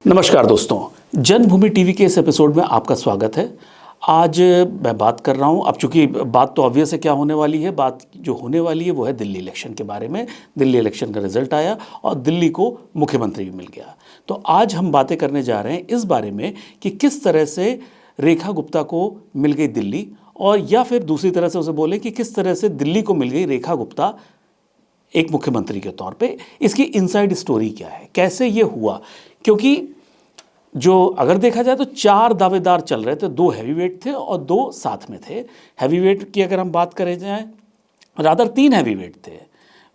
नमस्कार दोस्तों, जन्मभूमि टीवी के इस एपिसोड में आपका स्वागत है। आज मैं बात कर रहा हूं, अब चूंकि बात तो ऑब्वियस है क्या होने वाली है, बात जो होने वाली है वो है दिल्ली इलेक्शन के बारे में। दिल्ली इलेक्शन का रिजल्ट आया और दिल्ली को मुख्यमंत्री भी मिल गया। तो आज हम बातें करने जा रहे हैं इस बारे में कि किस तरह से रेखा गुप्ता को मिल गई दिल्ली, और या फिर दूसरी तरह से उसे बोलें कि किस तरह से दिल्ली को मिल गई रेखा गुप्ता एक मुख्यमंत्री के तौर पे। इसकी इनसाइड स्टोरी क्या है, कैसे ये हुआ, क्योंकि जो अगर देखा जाए तो 4 दावेदार चल रहे थे, 2 हैवीवेट थे और 2 साथ में थे। हैवीवेट की अगर हम बात करें जाए, रादर 3 हैवीवेट थे।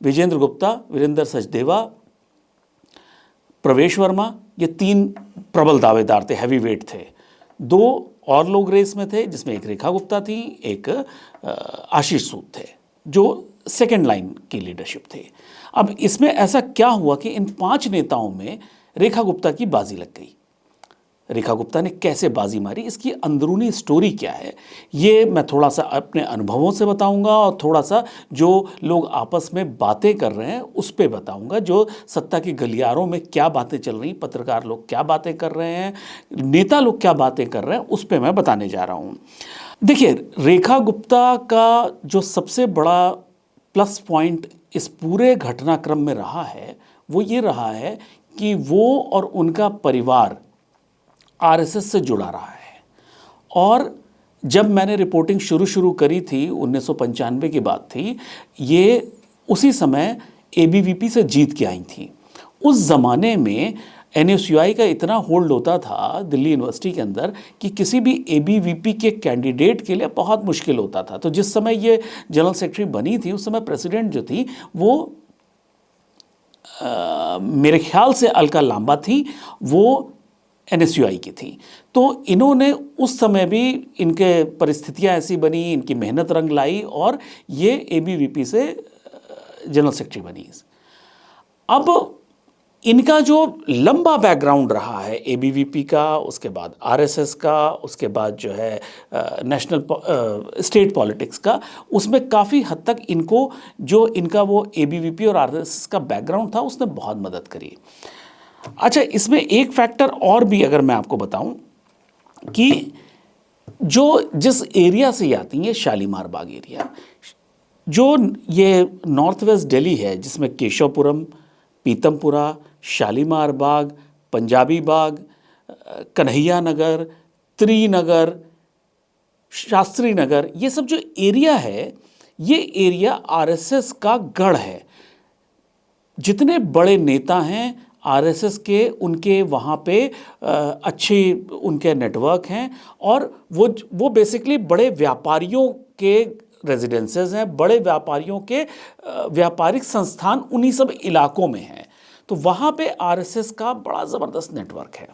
विजेंद्र गुप्ता, वीरेंद्र सचदेवा, प्रवेश वर्मा, ये 3 प्रबल दावेदार थे, हैवीवेट थे। 2 और लोग रेस में थे, जिसमें एक रेखा गुप्ता थी, एक आशीष सूद थे, जो सेकेंड लाइन की लीडरशिप थे। अब इसमें ऐसा क्या हुआ कि इन 5 नेताओं में रेखा गुप्ता की बाजी लग गई। रेखा गुप्ता ने कैसे बाजी मारी, इसकी अंदरूनी स्टोरी क्या है, ये मैं थोड़ा सा अपने अनुभवों से बताऊंगा और थोड़ा सा जो लोग आपस में बातें कर रहे हैं उस पर बताऊंगा। जो सत्ता के गलियारों में क्या बातें चल रही, पत्रकार लोग क्या बातें कर रहे हैं, नेता लोग क्या बातें कर रहे हैं, उस पर मैं बताने जा रहा हूँ। देखिए, रेखा गुप्ता का जो सबसे बड़ा प्लस पॉइंट इस पूरे घटनाक्रम में रहा है वो ये रहा है कि वो और उनका परिवार आरएसएस से जुड़ा रहा है। और जब मैंने रिपोर्टिंग शुरू करी थी, 1995 की बात थी, ये उसी समय एबीवीपी से जीत के आई थी। उस ज़माने में एनएसयूआई का इतना होल्ड होता था दिल्ली यूनिवर्सिटी के अंदर कि किसी भी एबीवीपी के कैंडिडेट के लिए बहुत मुश्किल होता था। तो जिस समय ये जनरल सेक्रेटरी बनी थी, उस समय प्रेसिडेंट जो थी वो मेरे ख्याल से अलका लांबा थी, वो एनएसयूआई की थी। तो इन्होंने उस समय भी, इनके परिस्थितियां ऐसी बनी, इनकी मेहनत रंग लाई और ये एबीवीपी से जनरल सेक्रेटरी बनी। अब इनका जो लंबा बैकग्राउंड रहा है एबीवीपी का, उसके बाद आरएसएस का, उसके बाद जो है नेशनल स्टेट पॉलिटिक्स का, उसमें काफ़ी हद तक इनको जो इनका वो एबीवीपी और आरएसएस का बैकग्राउंड था उसने बहुत मदद करी। अच्छा, इसमें एक फैक्टर और भी अगर मैं आपको बताऊं कि जो जिस एरिया से ये आती है, शालीमार बाग एरिया, जो ये नॉर्थ वेस्ट दिल्ली है, जिसमें केशवपुरम, पीतमपुरा, शालीमार बाग, पंजाबी बाग, कन्हैया नगर, त्रिनगर, शास्त्री नगर, ये सब जो एरिया है, ये एरिया आरएसएस का गढ़ है। जितने बड़े नेता हैं आरएसएस के, उनके वहाँ पे अच्छे उनके नेटवर्क हैं और वो बेसिकली बड़े व्यापारियों के रेजिडेंसेस हैं, बड़े व्यापारियों के व्यापारिक संस्थान उन्हीं सब इलाकों में हैं। तो वहाँ पे आरएसएस का बड़ा ज़बरदस्त नेटवर्क है।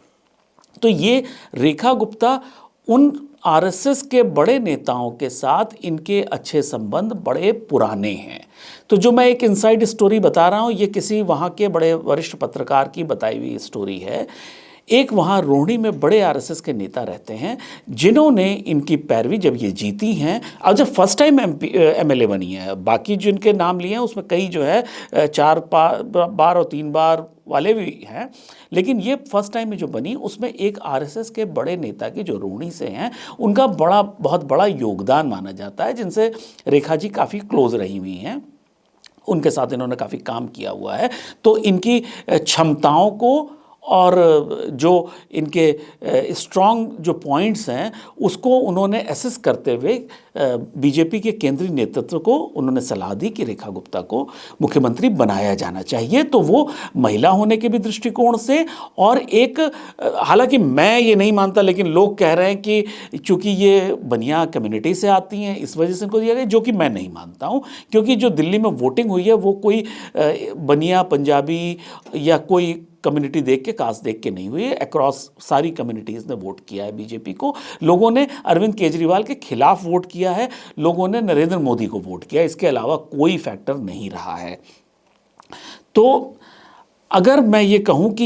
तो ये रेखा गुप्ता उन आरएसएस के बड़े नेताओं के साथ इनके अच्छे संबंध बड़े पुराने हैं। तो जो मैं एक इनसाइड स्टोरी बता रहा हूँ, ये किसी वहाँ के बड़े वरिष्ठ पत्रकार की बताई हुई स्टोरी है। एक वहाँ रोहिणी में बड़े आरएसएस के नेता रहते हैं जिन्होंने इनकी पैरवी, जब ये जीती हैं, अब जब फर्स्ट टाइम एमएलए बनी है, बाकी जिनके नाम लिए हैं उसमें कई जो है 4 बार और 3 बार वाले भी हैं, लेकिन ये फर्स्ट टाइम में जो बनी उसमें एक आरएसएस के बड़े नेता की जो रोहिणी से हैं, उनका बहुत बड़ा योगदान माना जाता है, जिनसे रेखा जी काफ़ी क्लोज रही हुई हैं, उनके साथ इन्होंने काफ़ी काम किया हुआ है। तो इनकी क्षमताओं को और जो इनके स्ट्रॉन्ग जो पॉइंट्स हैं उसको उन्होंने एसेस करते हुए बीजेपी के केंद्रीय नेतृत्व को उन्होंने सलाह दी कि रेखा गुप्ता को मुख्यमंत्री बनाया जाना चाहिए। तो वो महिला होने के भी दृष्टिकोण से, और एक, हालांकि मैं ये नहीं मानता, लेकिन लोग कह रहे हैं कि चूंकि ये बनिया कम्युनिटी से आती हैं इस वजह से इनको दिया गया, जो कि मैं नहीं मानता हूँ। क्योंकि जो दिल्ली में वोटिंग हुई है वो कोई बनिया, पंजाबी या कोई कम्युनिटी देख के, कास्ट देख के नहीं हुई है। अक्रॉस सारी कम्युनिटीज़ ने वोट किया है बीजेपी को। लोगों ने अरविंद केजरीवाल के खिलाफ वोट किया है, लोगों ने नरेंद्र मोदी को वोट किया, इसके अलावा कोई फैक्टर नहीं रहा है। तो अगर मैं ये कहूँ कि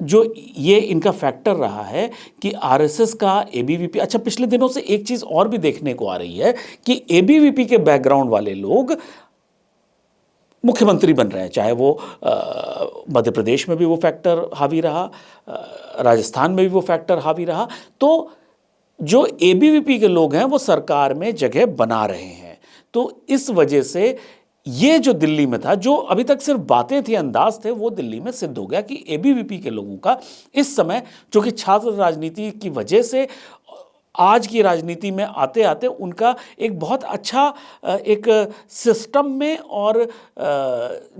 ये इनका फैक्टर रहा है कि आरएसएस का एबीवीपी, अच्छा पिछले दिनों से एक चीज़ और भी देखने को आ रही है कि एबीवीपी के बैकग्राउंड वाले लोग मुख्यमंत्री बन रहे हैं, चाहे वो मध्य प्रदेश में भी वो फैक्टर हावी रहा, राजस्थान में भी वो फैक्टर हावी रहा। तो जो एबीवीपी के लोग हैं वो सरकार में जगह बना रहे हैं। तो इस वजह से ये जो दिल्ली में था, जो अभी तक सिर्फ बातें थी, अंदाज थे, वो दिल्ली में सिद्ध हो गया कि एबीवीपी के लोगों का इस समय, जो कि छात्र राजनीति की वजह से आज की राजनीति में आते आते उनका एक बहुत अच्छा एक सिस्टम में और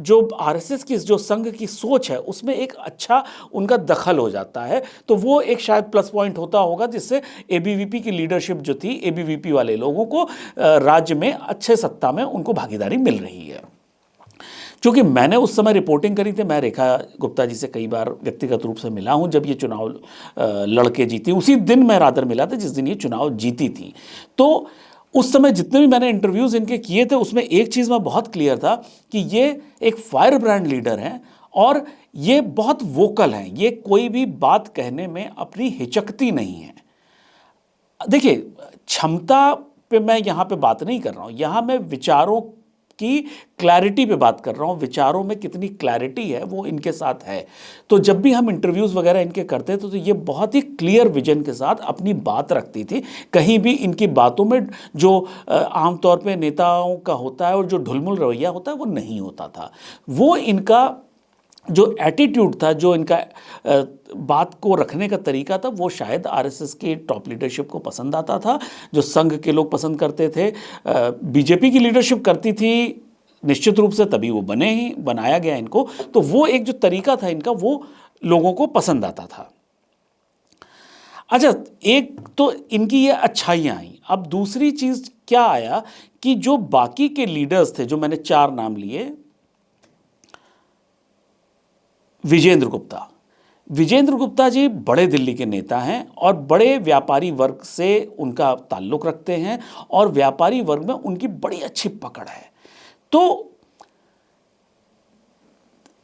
जो आरएसएस की जो संघ की सोच है उसमें एक अच्छा उनका दखल हो जाता है। तो वो एक शायद प्लस पॉइंट होता होगा जिससे एबीवीपी की लीडरशिप जो थी, एबीवीपी वाले लोगों को राज्य में अच्छे सत्ता में उनको भागीदारी मिल रही है। क्योंकि मैंने उस समय रिपोर्टिंग करी थी, मैं रेखा गुप्ता जी से कई बार व्यक्तिगत रूप से मिला हूं जब ये चुनाव लड़के जीती, उसी दिन मैं रादर मिला था जिस दिन ये चुनाव जीती थी। तो उस समय जितने भी मैंने इंटरव्यूज़ इनके किए थे उसमें एक चीज़ मैं बहुत क्लियर था कि ये एक फायर ब्रांड लीडर हैं और ये बहुत वोकल हैं, ये कोई भी बात कहने में अपनी हिचकती नहीं है। देखिए, क्षमता पे मैं यहाँ पे बात नहीं कर रहा हूँ, यहाँ मैं विचारों की क्लैरिटी पे बात कर रहा हूँ, विचारों में कितनी क्लैरिटी है वो इनके साथ है। तो जब भी हम इंटरव्यूज़ वगैरह इनके करते थे तो ये बहुत ही क्लियर विजन के साथ अपनी बात रखती थी। कहीं भी इनकी बातों में जो आमतौर पे नेताओं का होता है और जो ढुलमुल रवैया होता है वो नहीं होता था। वो इनका जो एटीट्यूड था, जो इनका बात को रखने का तरीका था, वो शायद आरएसएस की टॉप लीडरशिप को पसंद आता था, जो संघ के लोग पसंद करते थे। बीजेपी की लीडरशिप करती थी निश्चित रूप से, तभी वो बनाया गया इनको। तो वो एक जो तरीका था इनका वो लोगों को पसंद आता था। अच्छा, एक तो इनकी ये अच्छाइयाँ आई। अब दूसरी चीज़ क्या आया कि जो बाकी के लीडर्स थे, जो मैंने 4 नाम लिए, विजेंद्र गुप्ता जी बड़े दिल्ली के नेता हैं और बड़े व्यापारी वर्ग से उनका ताल्लुक़ रखते हैं और व्यापारी वर्ग में उनकी बड़ी अच्छी पकड़ है। तो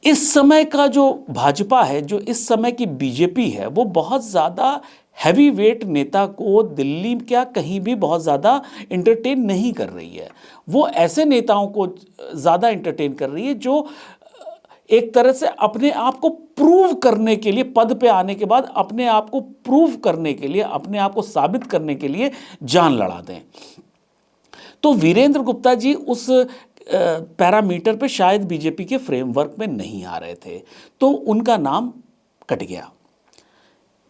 इस समय का जो भाजपा है, जो इस समय की बीजेपी है, वो बहुत ज़्यादा हैवी वेट नेता को दिल्ली क्या कहीं भी बहुत ज़्यादा इंटरटेन नहीं कर रही है। वो ऐसे नेताओं को ज़्यादा इंटरटेन कर रही है जो एक तरह से अपने आप को प्रूव करने के लिए, पद पे आने के बाद अपने आप को प्रूव करने के लिए, अपने आप को साबित करने के लिए जान लड़ा दें। तो वीरेंद्र गुप्ता जी उस पैरामीटर पे शायद बीजेपी के फ्रेमवर्क में नहीं आ रहे थे, तो उनका नाम कट गया।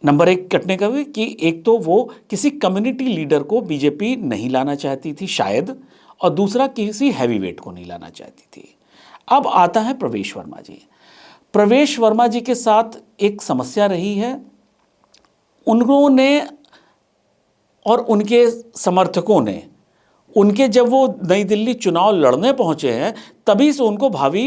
नंबर 1 कटने का भी कि एक तो वो किसी कम्युनिटी लीडर को बीजेपी नहीं लाना चाहती थी शायद, और दूसरा किसी हैवी वेट को नहीं लाना चाहती थी। अब आता है प्रवेश वर्मा जी। प्रवेश वर्मा जी के साथ एक समस्या रही है। उन्होंने और उनके समर्थकों ने, उनके जब वो नई दिल्ली चुनाव लड़ने पहुंचे हैं तभी से उनको भावी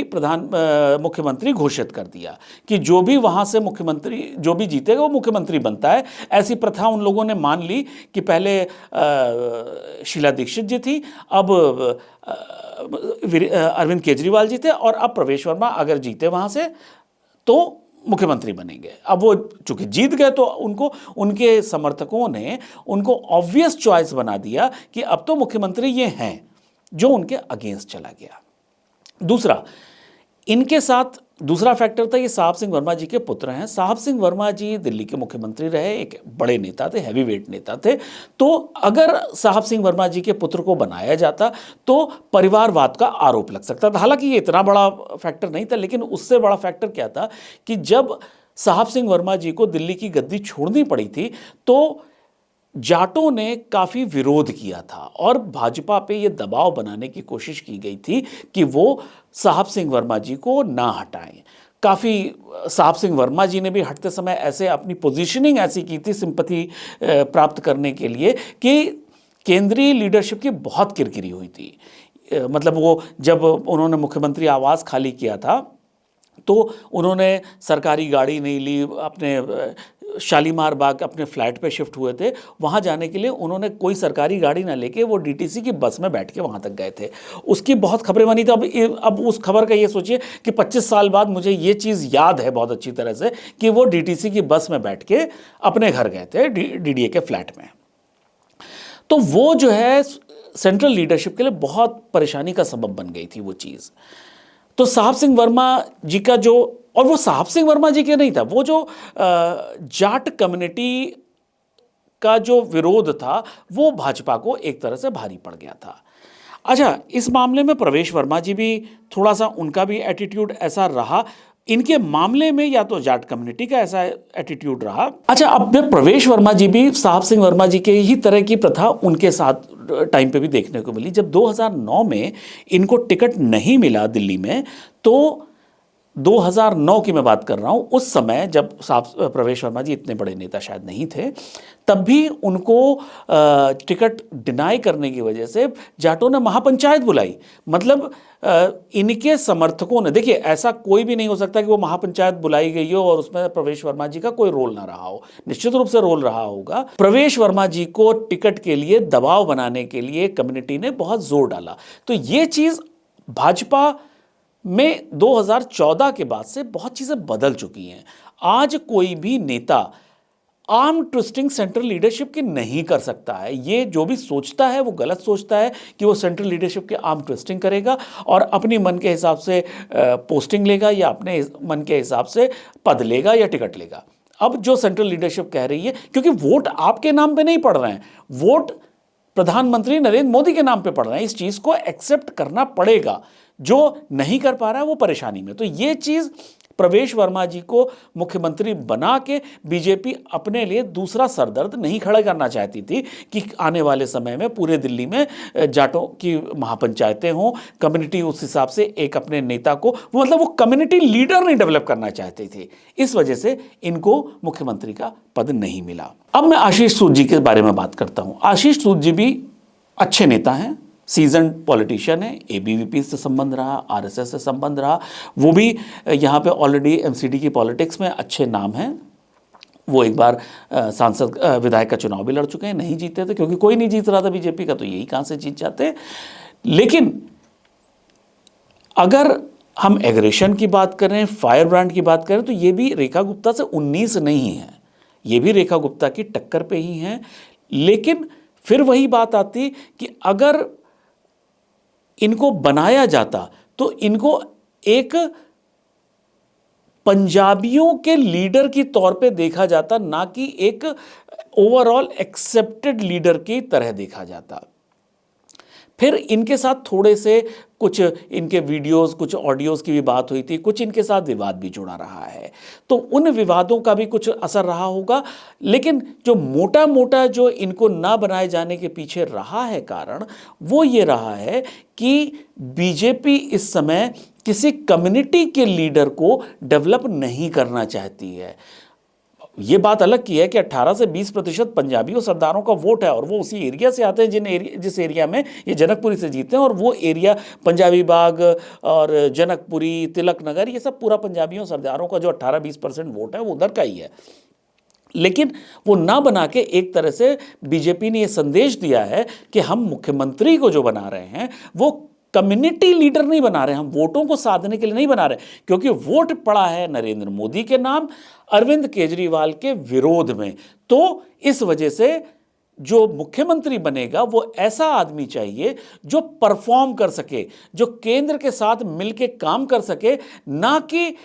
मुख्यमंत्री घोषित कर दिया कि जो भी वहाँ से मुख्यमंत्री, जो भी जीतेगा वो मुख्यमंत्री बनता है। ऐसी प्रथा उन लोगों ने मान ली कि पहले शीला दीक्षित जी थी, अब अरविंद केजरीवाल जी थे, और अब प्रवेश वर्मा अगर जीते वहाँ से तो मुख्यमंत्री बनेंगे। अब वो चूंकि जीत गए तो उनको, उनके समर्थकों ने उनको ऑब्वियस चॉइस बना दिया कि अब तो मुख्यमंत्री ये हैं, जो उनके अगेंस्ट चला गया। दूसरा, इनके साथ दूसरा फैक्टर था, ये साहब सिंह वर्मा जी के पुत्र हैं। साहब सिंह वर्मा जी दिल्ली के मुख्यमंत्री रहे, एक बड़े नेता थे, हैवी वेट नेता थे। तो अगर साहब सिंह वर्मा जी के पुत्र को बनाया जाता तो परिवारवाद का आरोप लग सकता था। हालांकि ये इतना बड़ा फैक्टर नहीं था, लेकिन उससे बड़ा फैक्टर क्या था कि जब साहब सिंह वर्मा जी को दिल्ली की गद्दी छोड़नी पड़ी थी तो जाटों ने काफ़ी विरोध किया था और भाजपा पे ये दबाव बनाने की कोशिश की गई थी कि वो साहब सिंह वर्मा जी को ना हटाएं। काफ़ी साहब सिंह वर्मा जी ने भी हटते समय ऐसे अपनी पोजीशनिंग ऐसी की थी सिंपैथी प्राप्त करने के लिए कि केंद्रीय लीडरशिप की बहुत किरकिरी हुई थी। मतलब वो जब उन्होंने मुख्यमंत्री आवास खाली किया था तो उन्होंने सरकारी गाड़ी नहीं ली, अपने शालीमार बाग अपने फ्लैट पे शिफ्ट हुए थे। वहाँ जाने के लिए उन्होंने कोई सरकारी गाड़ी ना लेके वो डीटीसी की बस में बैठ के वहाँ तक गए थे। उसकी बहुत खबरें बनी थी। अब उस खबर का ये सोचिए कि 25 साल बाद मुझे ये चीज़ याद है बहुत अच्छी तरह से कि वो डीटीसी की बस में बैठ के अपने घर गए थे, डीडीए के फ्लैट में। तो वो जो है सेंट्रल लीडरशिप के लिए बहुत परेशानी का सबब बन गई थी वो चीज़। तो साहब सिंह वर्मा जी का जो, और वो साहब सिंह वर्मा जी के नहीं था, वो जो जाट कम्युनिटी का जो विरोध था वो भाजपा को एक तरह से भारी पड़ गया था। अच्छा, इस मामले में प्रवेश वर्मा जी भी थोड़ा सा, उनका भी एटीट्यूड ऐसा रहा। इनके मामले में या तो जाट कम्युनिटी का ऐसा एटीट्यूड रहा। अच्छा, अब प्रवेश वर्मा जी भी साहब सिंह वर्मा जी के ही तरह की प्रथा उनके साथ टाइम पे भी देखने को मिली। जब 2009 में इनको टिकट नहीं मिला दिल्ली में, तो 2009 की मैं बात कर रहा हूं, उस समय जब साहब प्रवेश वर्मा जी इतने बड़े नेता शायद नहीं थे, तब भी उनको टिकट डिनाई करने की वजह से जाटों ने महापंचायत बुलाई। मतलब इनके समर्थकों ने, देखिए ऐसा कोई भी नहीं हो सकता कि वो महापंचायत बुलाई गई हो और उसमें प्रवेश वर्मा जी का कोई रोल ना रहा हो। निश्चित रूप से रोल रहा होगा। प्रवेश वर्मा जी को टिकट के लिए दबाव बनाने के लिए कम्युनिटी ने बहुत जोर डाला। तो ये चीज भाजपा में 2014 के बाद से बहुत चीजें बदल चुकी हैं। आज कोई भी नेता आर्म ट्विस्टिंग सेंट्रल लीडरशिप की नहीं कर सकता है। ये जो भी सोचता है वो गलत सोचता है कि वो सेंट्रल लीडरशिप के आर्म ट्विस्टिंग करेगा और अपनी मन के हिसाब से पोस्टिंग लेगा या अपने मन के हिसाब से पद लेगा या टिकट लेगा। अब जो सेंट्रल लीडरशिप कह रही है, क्योंकि वोट आपके नाम पे नहीं पड़ रहे हैं, वोट प्रधानमंत्री नरेंद्र मोदी के नाम पे पड़ रहे हैं, इस चीज को एक्सेप्ट करना पड़ेगा। जो नहीं कर पा रहा है वो परेशानी में। तो ये चीज प्रवेश वर्मा जी को मुख्यमंत्री बना के बीजेपी अपने लिए दूसरा सरदर्द नहीं खड़ा करना चाहती थी कि आने वाले समय में पूरे दिल्ली में जाटों की महापंचायतें हों, कम्युनिटी उस हिसाब से एक अपने नेता को, मतलब वो कम्युनिटी लीडर नहीं डेवलप करना चाहते थे। इस वजह से इनको मुख्यमंत्री का पद नहीं मिला। अब मैं आशीष सूद जी के बारे में बात करता हूं। आशीष सूद जी भी अच्छे नेता हैं, सीजन पॉलिटिशियन है, एबीवीपी से संबंध रहा, आरएसएस से संबंध रहा, वो भी यहाँ पे ऑलरेडी एमसीडी की पॉलिटिक्स में अच्छे नाम हैं। वो एक बार सांसद विधायक का चुनाव भी लड़ चुके हैं, नहीं जीते थे क्योंकि कोई नहीं जीत रहा था बीजेपी का, तो यही कहाँ से जीत जाते। लेकिन अगर हम एग्रेशन की बात करें, फायर ब्रांड की बात करें, तो ये भी रेखा गुप्ता से 19 नहीं है, ये भी रेखा गुप्ता की टक्कर पे ही हैं। लेकिन फिर वही बात आती कि अगर इनको बनाया जाता तो इनको एक पंजाबियों के लीडर की तौर पे देखा जाता, ना कि एक ओवरऑल एक्सेप्टेड लीडर की तरह देखा जाता। फिर इनके साथ थोड़े से कुछ इनके वीडियोस, कुछ ऑडियोज की भी बात हुई थी, कुछ इनके साथ विवाद भी जुड़ा रहा है, तो उन विवादों का भी कुछ असर रहा होगा। लेकिन जो मोटा मोटा जो इनको ना बनाए जाने के पीछे रहा है कारण, वो ये रहा है कि बीजेपी इस समय किसी कम्युनिटी के लीडर को डेवलप नहीं करना चाहती है। ये बात अलग की है कि 18 से 20% पंजाबियों सरदारों का वोट है और वो उसी एरिया से आते हैं जिस एरिया में ये जनकपुरी से जीते हैं, और वो एरिया पंजाबी बाग और जनकपुरी, तिलक नगर, ये सब पूरा पंजाबियों सरदारों का जो 18-20% वोट है वो उधर का ही है। लेकिन वो ना बना के एक तरह से बीजेपी ने ये संदेश दिया है कि हम मुख्यमंत्री को जो बना रहे हैं वो कम्युनिटी लीडर नहीं बना रहे, हम वोटों को साधने के लिए नहीं बना रहे, क्योंकि वोट पड़ा है नरेंद्र मोदी के नाम, अरविंद केजरीवाल के विरोध में। तो इस वजह से जो मुख्यमंत्री बनेगा वो ऐसा आदमी चाहिए जो परफॉर्म कर सके, जो केंद्र के साथ मिलके काम कर सके, ना कि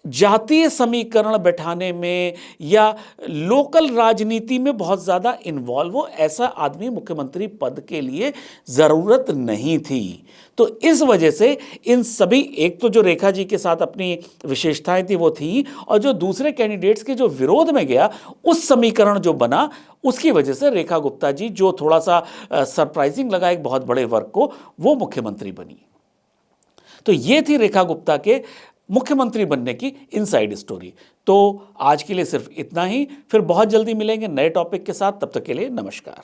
जातीय समीकरण बैठाने में या लोकल राजनीति में बहुत ज़्यादा इन्वॉल्व हो। ऐसा आदमी मुख्यमंत्री पद के लिए ज़रूरत नहीं थी। तो इस वजह से इन सभी, एक तो जो रेखा जी के साथ अपनी विशेषताएं थी वो थी, और जो दूसरे कैंडिडेट्स के जो विरोध में गया उस समीकरण जो बना, उसकी वजह से रेखा गुप्ता जी, जो थोड़ा सा सरप्राइजिंग लगा एक बहुत बड़े वर्ग को, वो मुख्यमंत्री बनी। तो ये थी रेखा गुप्ता के मुख्यमंत्री बनने की इनसाइड स्टोरी। तो आज के लिए सिर्फ इतना ही, फिर बहुत जल्दी मिलेंगे नए टॉपिक के साथ। तब तक के लिए नमस्कार।